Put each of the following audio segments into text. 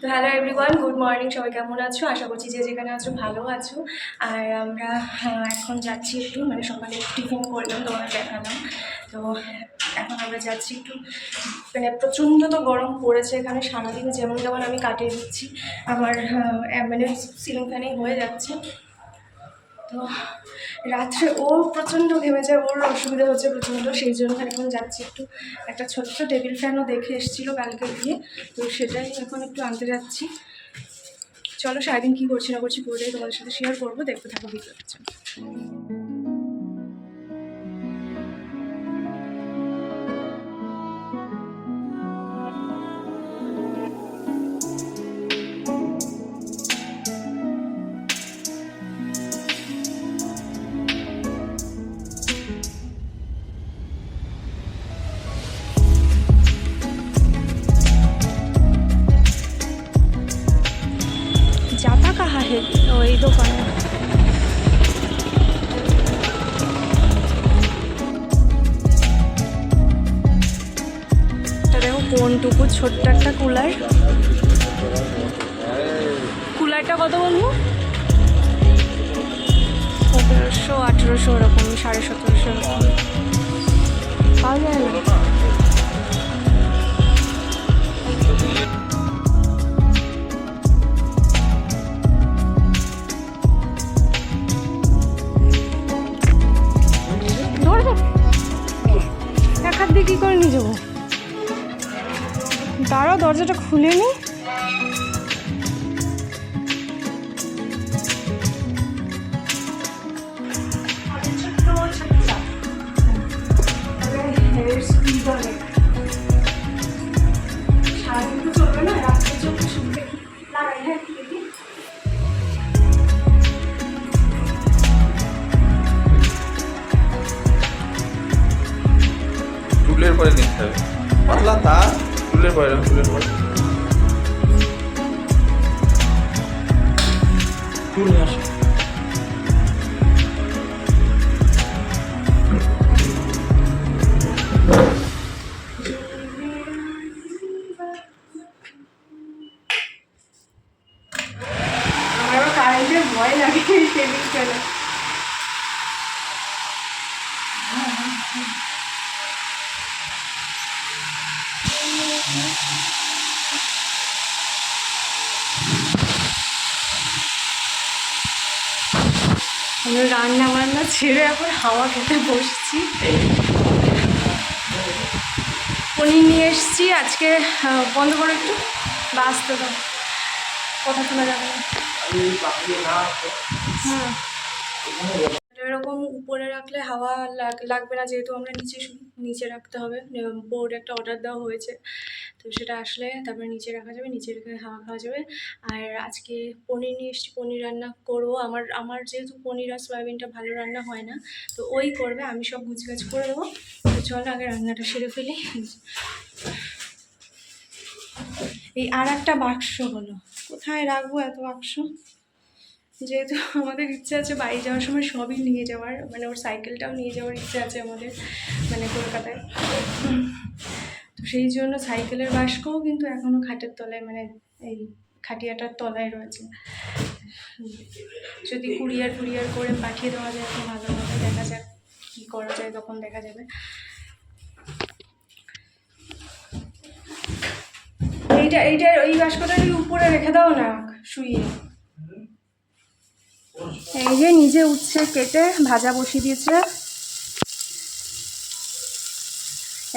তো hello everyone, good morning. সবাই কেমন আছো? আশা করছি যে যেখানে আছো ভালো আছো। আর আমরা এখন যাচ্ছি একটু, মানে সকালে টিফিন করলাম, তোমাদের দেখালাম। তো এখন আমরা যাচ্ছি একটু, মানে প্রচণ্ড তো গরম পড়েছে এখানে। সারাদিন যেমন তেমন আমি কাটিয়ে দিচ্ছি, আমার মানে সিলিং ফ্যানেই হয়ে যাচ্ছে। তো রাত্রে ও প্রচণ্ড ঘেমে যায়, ওর অসুবিধা হচ্ছে প্রচণ্ড, সেই জন্য এখন যাচ্ছি একটু। একটা ছোট্ট টেবিল ফ্যানও দেখে এসেছিলো কালকে গিয়ে, তো সেটাই এখন একটু আনতে যাচ্ছি। চলো সারাদিন কী করছি না করছি পুরোটাই তোমাদের সাথে শেয়ার করবো, দেখতে থাকো ভিডিওটা। जाता कहाँ है? वही दुकान है। দেখো কোনটুকু ছোট্ট একটা কুলার। কুলারটা কত বলবো? 1700-1800 ওরকম, 1750 এরকম পাওয়া যায় না। এক হাত দিয়ে কী করে নিয়ে যাবো? দাঁড়াও, দরজাটা খুলে নি। টুলের পরে নিতে হবে, পাতলা তার টুলের পরে টুল নিয়ে আসো। আমারও কারেন্টের ভয় লাগে টেবিল ফ্যানে। আমি রান্না বান্না ছেড়ে এখন হাওয়া খেতে বসছি। পনির নিয়ে এসছি আজকে। বন্ধ করো একটু, বা আসতে দাও, কথা শোনা যাবে না। হ্যাঁ, এরকম উপরে রাখলে হাওয়া লাগবে না, যেহেতু আমরা নিচে রাখতে হবে। বোর্ড একটা অর্ডার দেওয়া হয়েছে, তো সেটা আসলে তারপরে নিচে রাখা যাবে, নিচে রেখে হাওয়া খাওয়া যাবে। আর আজকে পনির নিয়ে এসেছি, পনির রান্না করবো। আমার যেহেতু পনির আর সয়াবিনটা ভালো রান্না হয় না, তো ওই করবে, আমি সব গুছগাছ করে দেবো। তো চলো আগে রান্নাটা সেরে ফেলি। এই আর একটা বাক্স হলো, কোথায় রাখবো এত বাক্স? যেহেতু আমাদের ইচ্ছে আছে বাড়ি যাওয়ার সময় সবই নিয়ে যাওয়ার, মানে ওর সাইকেলটাও নিয়ে যাওয়ার ইচ্ছে আছে আমাদের, মানে কলকাতায়। তো সেই জন্য সাইকেলের বাস্কও কিন্তু এখনও খাটের তলায়, মানে এই খাটিয়াটার তলায় রয়েছে। যদি কুরিয়ার করে পাঠিয়ে দেওয়া যায় তো ভালো হবে, দেখা যাক কী করা যায়, তখন দেখা যাবে। এইটা ওই বাস্কটার উপরে রেখে দাও না, শুয়ে। এই যে নিজে উচ্ছে কেটে ভাজা বসিয়ে দিয়েছে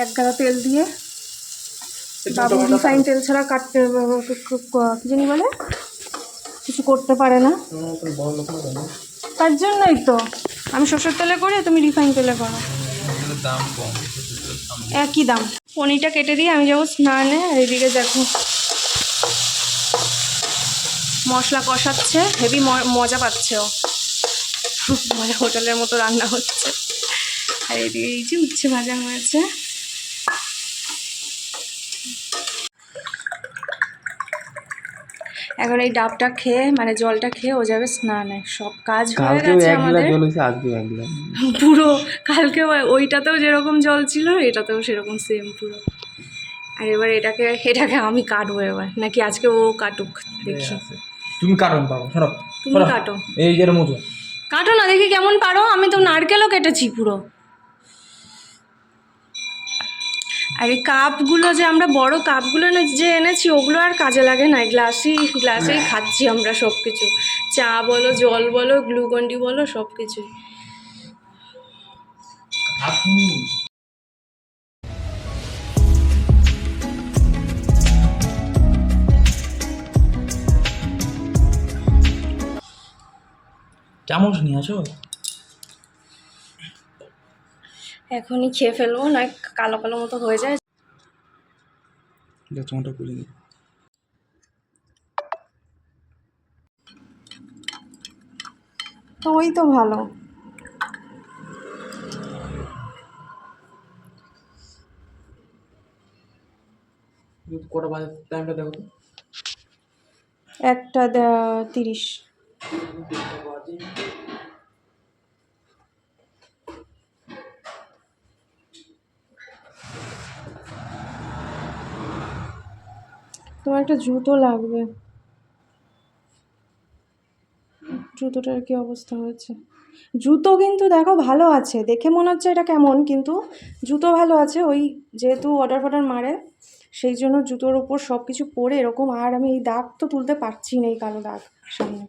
এক গাদা তেল দিয়ে। বাবু রিফাইন তেল ছাড়া কাটতে কি জানি বলে, কিছু করতে পারে না, তার জন্যই তো আমি সরষের তেলে করি, তুমি রিফাইন তেলে করো, একই দাম। পনিরটা কেটে দিয়ে আমি যাবো স্নানে। আর এদিকে দেখো মশলা কষাচ্ছে, হেভি মজা পাচ্ছে ও, মানে হোটেলের মতো রান্না হচ্ছে। আর এদিকে এই যে উচ্ছে ভাজা হয়েছে। এখন এই ডাবটা খেয়ে, মানে জলটা খেয়ে ও যাবে স্নানে। সব কাজ হয়ে গেছে আমাদের পুরো। কালকে ওইটাতেও যেরকম জল ছিল, এটাতেও সেরকম সেম পুরো। আর এবার এটাকে আমি কাটবো এবার, নাকি আজকে ও কাটুক দেখি। তুমি কাটুন পাবো, সরো তুমি কাটো, এই যে মতো কাটো না দেখি কেমন পারো। আমি তো নারকেলও কেটেছি পুরো। আর এই কাপগুলো যে আমরা বড় কাপগুলো যে এনেছি ওগুলো আর কাজে লাগে না, গ্লাসেই খাচ্ছি আমরা সব কিছু, চা বলো, জল বলো, গ্লুকন্ডি বলো, সব কিছুই। আপনি চামচ নিয়ে আসো। এখনই খেয়ে ফেলবো, না কালো কালো মতো হয়ে যায়। চামচটা খুলে দিই। তো ওই তো ভালো। কটা বাজে টাইমটা দেখো তো। 1:30। তোমার একটা জুতো লাগবে। জুতোটার কি অবস্থা হয়েছে? জুতো কিন্তু দেখো ভালো আছে, দেখে মনে হচ্ছে এটা কেমন, কিন্তু জুতো ভালো আছে। ওই যেহেতু অর্ডার মারে সেই জন্য জুতোর উপর সব কিছু পরে এরকম। আর আমি এই দাগ তো তুলতে পারছি না, এই কালো দাগ সামনে।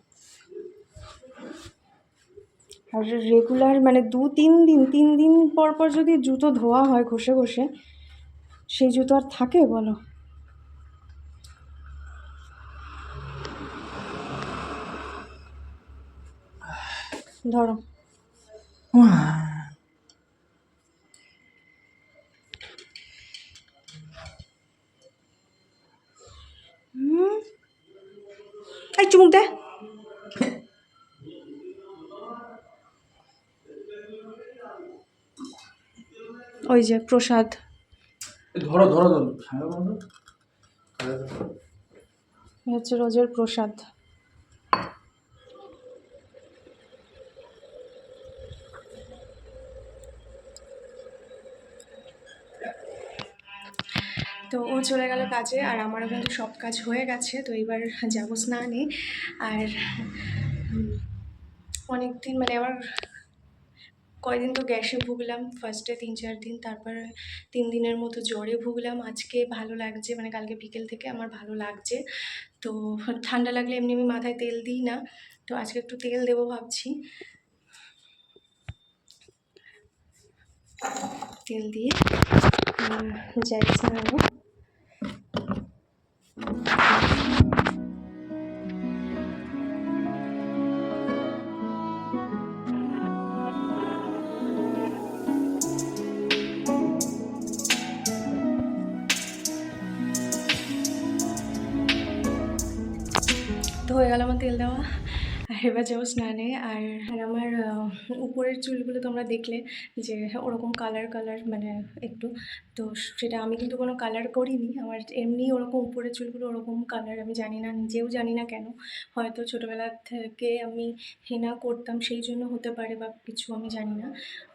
আর রেগুলার মানে 3 দিন পর পর যদি জুতো ধোয়া হয় ঘষে ঘষে, সেই জুতো আর থাকে বলো? ধরো। এই চুমুক দে। ওই যে প্রসাদ। ধরো ধরো ধরো হচ্ছে রোজের প্রসাদ। তো ও চলে গেল কাজে, আর আমারও কিন্তু সব কাজ হয়ে গেছে। তো এবার যাবো স্নানে। আর অনেক দিন মানে আমার কয়দিন তো গ্যাসে ভুগলাম, ফার্স্টে 3-4 দিন, তারপর 3 দিনের মতো জ্বরে ভুগলাম। আজকে ভালো লাগছে, মানে কালকে বিকেল থেকে আমার ভালো লাগছে। তো ঠান্ডা লাগলে এমনি আমি মাথায় তেল দিই না, তো আজকে একটু তেল দেবো ভাবছি। তেল দিয়ে যাই স্নানে। তো হয়ে গেল আমার তেল দেওয়া, আর এবার যাবো স্নানে। আর আমার উপরের চুলগুলো তোমরা দেখলে যে ওরকম কালার মানে একটু, তো সেটা আমি কিন্তু কোনো কালার করিনি। আমার এমনি ওরকম উপরের চুলগুলো ওরকম কালার, আমি জানি না, নিজেও জানি না কেন। হয়তো ছোটোবেলা থেকে আমি হেনা করতাম সেই জন্য হতে পারে, বা কিছু, আমি জানি না।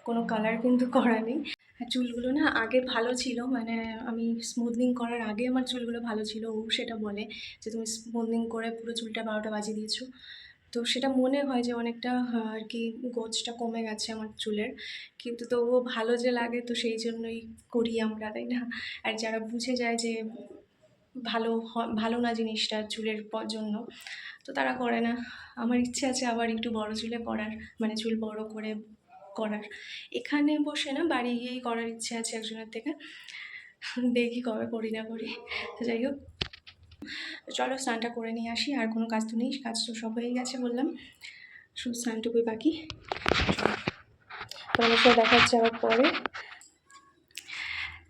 কোনো কালার কিন্তু করা নেই। আর চুলগুলো না আগে ভালো ছিল, মানে আমি স্মুথনিং করার আগে আমার চুলগুলো ভালো ছিল। ও সেটা বলে যে তুমি স্মুথনিং করে পুরো চুলটা 12টা বাজিয়ে দিয়েছো। তো সেটা মনে হয় যে অনেকটা আর কি গোছটা কমে গেছে আমার চুলের, কিন্তু তবুও ভালো যে লাগে, তো সেই জন্যই করি আমরা, তাই না? আর যারা বুঝে যায় যে ভালো না জিনিসটা চুলের জন্য, তো তারা করে না। আমার ইচ্ছে আছে আবার একটু বড় চুলে করার, মানে চুল বড় করে করার। এখানে বসে না, বাড়ি গিয়েই করার ইচ্ছে আছে একজনের থেকে। দেখি কবে করি না করি। তো যাই হোক, চলো স্নানটা করে নিয়ে আসি। আর কোনো কাজ তো নেই, কাজ তো সব হয়ে গেছে বললাম, শুধু স্নানটুকুই বাকি। তোমাদের সাথে দেখা হচ্ছে আবার পরে।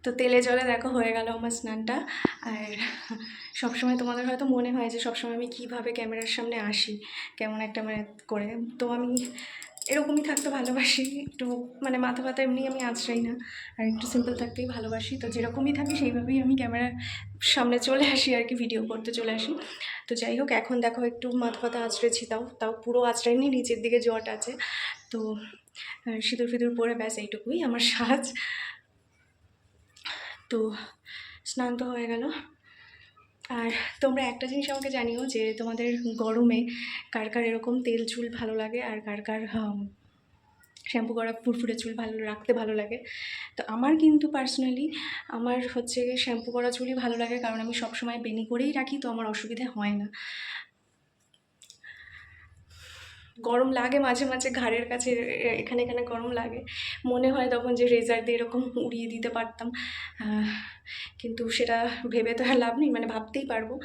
তো তেলে জলে দেখো হয়ে গেল আমার স্নানটা। আর সবসময় তোমাদের হয়তো মনে হয় যে সবসময় আমি কীভাবে ক্যামেরার সামনে আসি, কেমন একটা মানে করে। তো আমি এরকমই থাকতে ভালোবাসি, একটু মানে মাথা ব্যথা এমনি আমি আঁচড়াই না, আর একটু সিম্পল থাকতেই ভালোবাসি। তো যেরকমই থাকি সেইভাবেই আমি ক্যামেরার সামনে চলে আসি আর কি, ভিডিও করতে চলে আসি। তো যাই হোক, এখন দেখো একটু মাথা ব্যথা আঁচড়েছি, তাও পুরো আঁচড়াইনি, নিচের দিকে জট আছে। তো সিঁদুর ফিঁদুর পরে ব্যাস এইটুকুই আমার সাজ। তো স্নান তো হয়ে গেল। আর তোমরা একটা জিনিস আমাকে জানিও যে তোমাদের গরমে কার কার এরকম তেল চুল ভালো লাগে আর কার কার শ্যাম্পু করা ফুরফুরে চুল ভালো রাখতে ভালো লাগে। তো আমার কিন্তু পার্সোনালি আমার হচ্ছে শ্যাম্পু করা চুলই ভালো লাগে, কারণ আমি সবসময় বেনি করেই রাখি, তো আমার অসুবিধা হয় না। গরম লাগে মাঝে মাঝে ঘাড়ের কাছে, এখানে এখানে গরম লাগে, মনে হয় তখন যে রেজার দিয়ে এরকম উড়িয়ে দিতে পারতাম, কিন্তু সেটা ভেবে তো আর লাভ নেই, মানে ভাবতেই পারবো।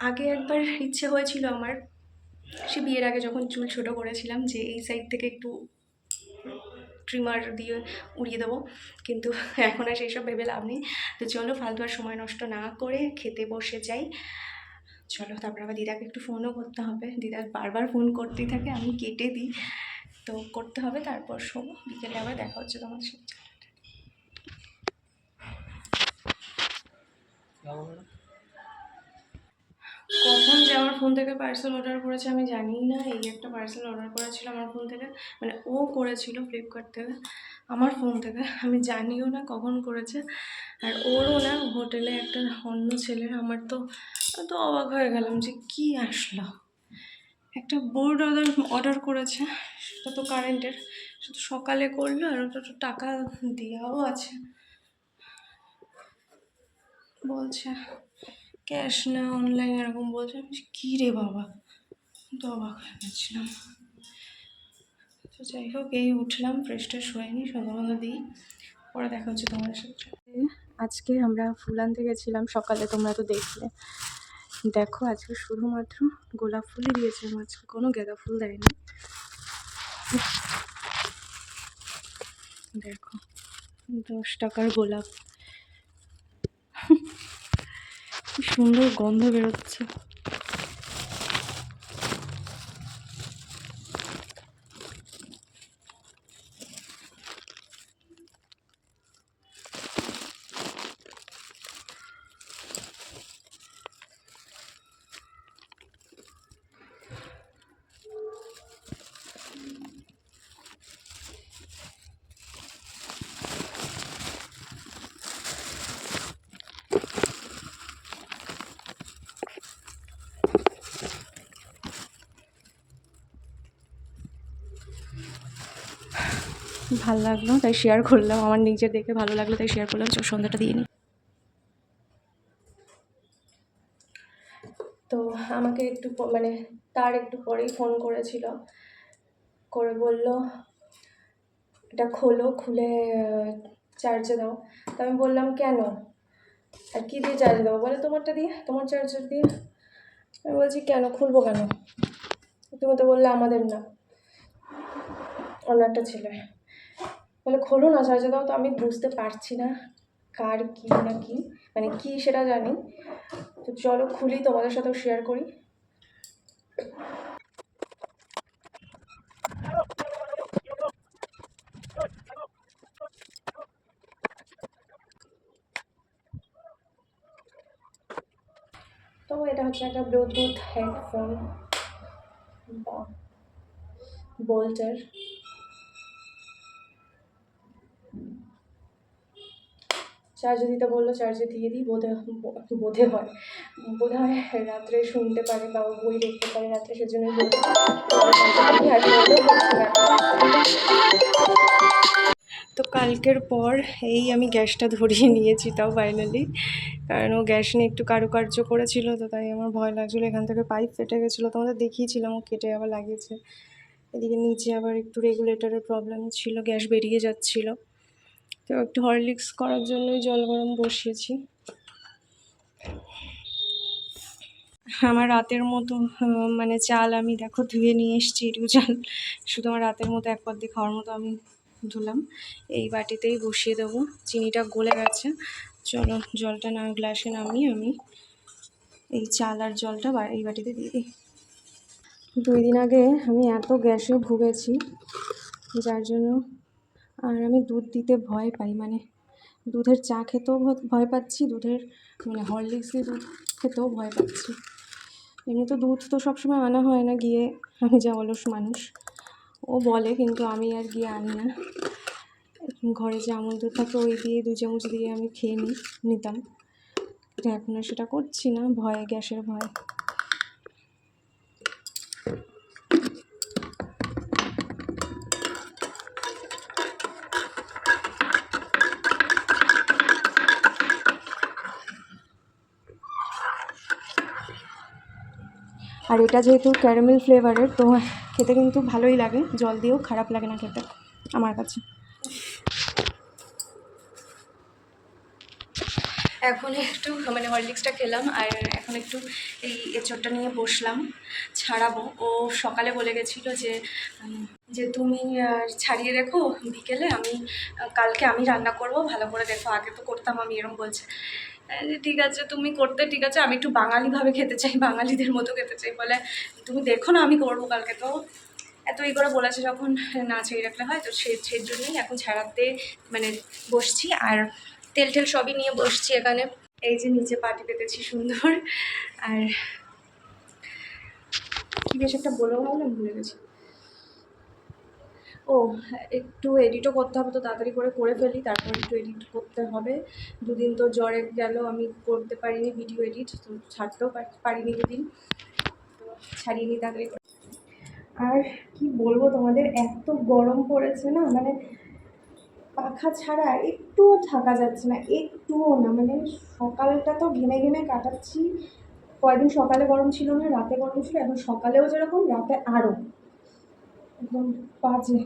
আগে একবার ইচ্ছে হয়েছিল আমার, সে বিয়ের আগে যখন চুল ছোটো করেছিলাম, যে এই সাইড থেকে একটু ট্রিমার দিয়ে উড়িয়ে দেবো, কিন্তু এখন আর সেই সব ভেবে লাভ নেই। তো চলো ফালতু আর সময় নষ্ট না করে খেতে বসে যাই। চলো, তারপর আবার দিদাকে একটু ফোনও করতে হবে, দিদা বারবার ফোন করতেই থাকে, আমি কেটে দিই, তো করতে হবে, তারপর শোবো। বিকেলে আবার দেখা হচ্ছে তোমার সাথে। কখন যে আমার ফোন থেকে পার্সেল অর্ডার করেছে আমি জানি না। এই একটা পার্সেল অর্ডার করেছিল আমার ফোন থেকে, মানে ও করেছিল ফ্লিপকার্ট থেকে আমার ফোন থেকে, আমি জানিও না কখন করেছে। আর ওরও না হোটেলে একটা অন্য ছেলের, আমার তো অবাক হয়ে গেলাম যে কি আসলো। একটা বোর্ড অর্ডার করেছে, সেটা তো কারেন্টের, সেটা সকালে করলো, আর ওটা তো টাকা দেওয়াও আছে, বলছে ক্যাশ না অনলাইন এরকম বলছে। আমি বলছি, কী রে বাবা, তো অবাক হয়ে গেছিলাম। তো যাই হোক, এই উঠলাম, ফ্রেশ ট্রেশ হয়ে নি, সন্ধ্যাবন্ধা দিই, পরে দেখা হচ্ছে তোমাদের সাথে। আজকে আমরা ফুল আনতে গেছিলাম সকালে, তোমরা তো দেখলে। দেখো আজকে শুধুমাত্র গোলাপ ফুলই দিয়েছে, আজকে কোনো গাঁদা ফুল দেয়নি। দেখো 10 টাকার গোলাপ, কি সুন্দর গন্ধ বেরোচ্ছে। ভালো লাগলো তাই শেয়ার করলাম, আমার নিজের দেখে ভালো লাগলো তাই শেয়ার করলাম। সন্ধ্যাটা দিয়ে নিই। তো আমাকে একটু মানে তার একটু পরেই ফোন করেছিল, করে বলল এটা খোলো, খুলে চার্জে দাও। তো আমি বললাম কেন, আর কী দিয়ে চার্জ দেবো, বলে তোমারটা দিয়ে, তোমার চার্জার দিয়ে। আমি বলছি কেন, খুলবো কেন, তুমি তো বললে আমাদের না, অন্য একটা ছেলে। বলে খোলো না, চার্জে দাও। তো আমি বুঝতে পারছি না কার কী না কি, মানে কী সেটা জানি। তো চলো খুলি, তোমাদের সাথেও শেয়ার করি। তো এটা হচ্ছে একটা ব্লুটুথ হেডফোন বোল্টের। চার্জে দিতে বললো, চার্জে দিয়ে দিই। বোধ হয় রাত্রে শুনতে পারে বা বই দেখতে পারে রাত্রে, সেজন্যই বলতে। তো কালকের পর এই আমি গ্যাসটা ধরিয়ে নিয়েছি, তাও ফাইনালি, কারণ ও গ্যাস নিয়ে একটু কারুকার্য করেছিল, তো তাই আমার ভয় লাগছিলো। এখান থেকে পাইপ ফেটে গেছিলো, তোমাদের দেখিয়েছিলাম, ও কেটে আবার লাগিয়েছে। এদিকে নিচে আবার একটু রেগুলেটরের প্রবলেম ছিল, গ্যাস বেরিয়ে যাচ্ছিলো, তো একটু হরলিক্স করার জন্যই জল গরম বসিয়েছি। আমার রাতের মতো মানে চাল আমি দেখো ধুয়ে নিয়ে এসেছি, এটুকু চাল শুধু আমার রাতের মতো এক পদ দিয়ে খাওয়ার মতো আমি ধুলাম। এই বাটিতেই বসিয়ে দেবো, চিনিটা গলে গেছে। চলো জলটা না গ্লাসে নামিয়ে আমি এই চাল আর জলটা এই বাটিতে দিয়ে দিই। 2 দিন আগে আমি এত গ্যাসে ভুগেছি, যার জন্য আর আমি দুধ দিতে ভয় পাই, মানে দুধের চা খেতেও ভয় পাচ্ছি, দুধের মানে হরলিক্স দিয়ে দুধ খেতেও ভয় পাচ্ছি। এমনি তো দুধ তো সবসময় আনা হয় না গিয়ে, আমি যা অলস মানুষ, ও বলে কিন্তু আমি আর গিয়ে আনি না। ঘরে যে আমুল দুধ থাকে ওই দিয়ে 2 চামচ দিয়ে আমি খেয়ে নিতাম, এখন আর সেটা করছি না, ভয়ে, গ্যাসের ভয়। আর এটা যেহেতু ক্যারামেল ফ্লেভারের, তো খেতে কিন্তু ভালোই লাগে, জল দিয়েও খারাপ লাগে না খেতে আমার কাছে। এখন একটু মানে হরলিক্সটা খেলাম, আর এখন একটু এই এঁচোড়টা নিয়ে বসলাম, ছাড়াবো। ও সকালে বলে গেছিলো যে তুমি ছাড়িয়ে রেখো, বিকেলে আমি কালকে আমি রান্না করব, ভালো করে দেখো। আগে তো করতাম আমি, এরকম বলছে। ঠিক আছে তুমি করতে, ঠিক আছে, আমি একটু বাঙালিভাবে খেতে চাই, বাঙালিদের মতো খেতে চাই, বলে তুমি দেখো না আমি করবো কালকে। তো এত ই করে বলেছে যখন, না ছেড়ে রাখলে হয়, তো সেই জন্যই এখন ছাড়াতে মানে বসছি। আর তেল টেল সবই নিয়ে বসছি এখানে। এই যে নিচে পাটি পেতেছি সুন্দর। আর কি বেশ একটা বলবো বললাম, ভুলে গেছি। ও একটু এডিটও করতে হবে, তো তাড়াতাড়ি করে ফেলি, তারপর একটু এডিট করতে হবে। দুদিন তো জ্বরে গেল, আমি করতে পারিনি ভিডিও এডিট, তো ছাড়তেও পারিনি দুদিন, তো ছাড়িয়ে নিই তাড়াতাড়ি করে। আর কি বলবো তোমাদের, এত গরম পড়েছে না, মানে পাখা ছাড়া একটুও থাকা যাচ্ছে না, একটুও না। মানে সকালটা তো ঘেমে ঘেমে কাটাচ্ছি, কয়েকদিন সকালে গরম ছিল না, রাতে গরম ছিল, এখন সকালেও যেরকম, রাতে আরও একদম বাজে।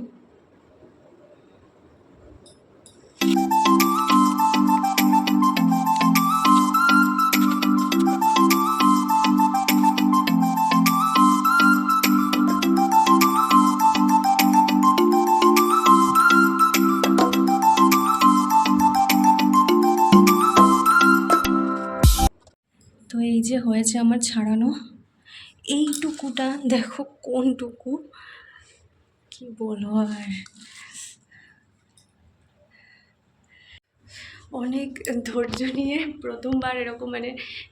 তো এই যে হয়েছে আমার ছাড়ানো, এইটুকুটা দেখো কোনটুকু, কি বলবো আর। অনেক ধৈর্য নিয়ে প্রথমবার এরকম, মানে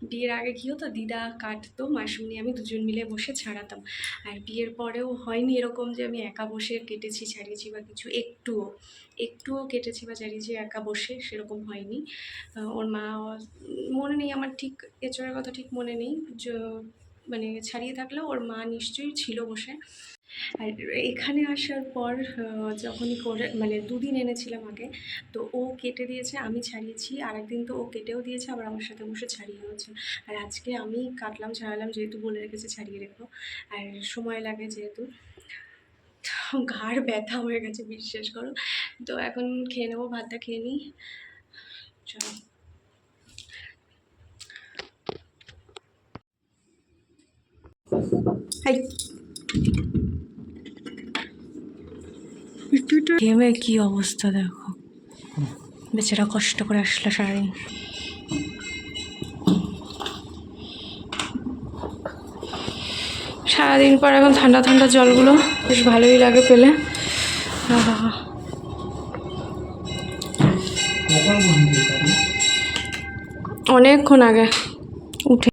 বিয়ের আগে কী হতো, দিদা কাটতো, মাসুমনি আমি দুজন মিলে বসে ছাড়াতাম। আর বিয়ের পরেও হয়নি এরকম যে আমি একা বসে কেটেছি, ছাড়িয়েছি বা কিছু, একটুও কেটেছি বা ছাড়িয়েছি একা বসে, সেরকম হয়নি। ওর মা, মনে নেই আমার ঠিক, এঁচড়ের কথা ঠিক মনে নেই, মানে ছাড়িয়ে থাকলেও ওর মা নিশ্চয়ই ছিল বসে। আর এখানে আসার পর যখনই করে, মানে দুদিন এনেছিলাম আগে, তো ও কেটে দিয়েছে, আমি ছাড়িয়েছি, আর একদিন তো ও কেটেও দিয়েছে, আবার আমার সাথে বসে ছাড়িয়ে হয়েছে। আর আজকে আমি কাটলাম, ছাড়ালাম, যেহেতু বলে রেখেছে ছাড়িয়ে রেখো, আর সময় লাগে যেহেতু, ঘাড় ব্যথা হয়ে গেছে বিশ্বাস করো। তো এখন খেয়ে নেবো, ভাতটা খেয়ে নিই, চলো। ঘেমে কি অবস্থা দেখো, বেচারা কষ্ট করে আসলো সারাদিন। সারাদিন পর এখন ঠান্ডা ঠান্ডা জলগুলো বেশ ভালোই লাগে পেলে। অনেকক্ষণ আগে উঠে।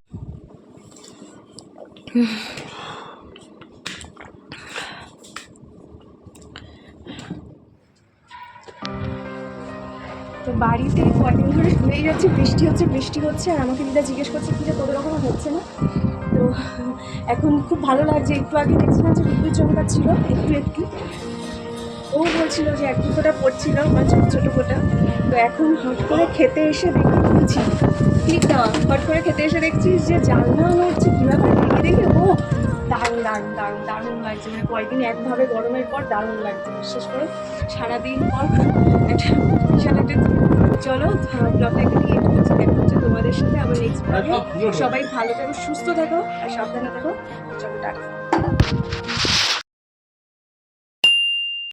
তো বাড়িতে কয়েকদিন ধরে শুনেই যাচ্ছে বৃষ্টি হচ্ছে, আর আমাকে দিদা জিজ্ঞেস করছে কি যে তোদের ওখানে হচ্ছে না। তো এখন খুব ভালো লাগছে, একটু আগে দেখছিলাম যে বিদ্যুৎ চমকাচ্ছিল একটু, ও বলছিল যে এক দুটোটা পড়ছিল, বা ছোটো ছোটো ফোঁটা। তো এখন হট করে খেতে এসে দেখছি ক্লিক দেওয়া, হট করে খেতে এসে দেখছি যে জানলা নড়ছে, কীভাবে দেখে ও দারুণ লাগছে। মানে কয়েকদিন একভাবে গরমের পর দারুণ লাগছে বিশেষ করে, সারাদিন পর একটা বিশাল একটা। চলো ব্লগটা একটু নিয়ে দেখা হচ্ছে তোমাদের সাথে আবার নেক্সট ব্লগে। সবাই ভালো থাকো, সুস্থ থাকো, আর সাবধানে থাকো। চলো টাটা।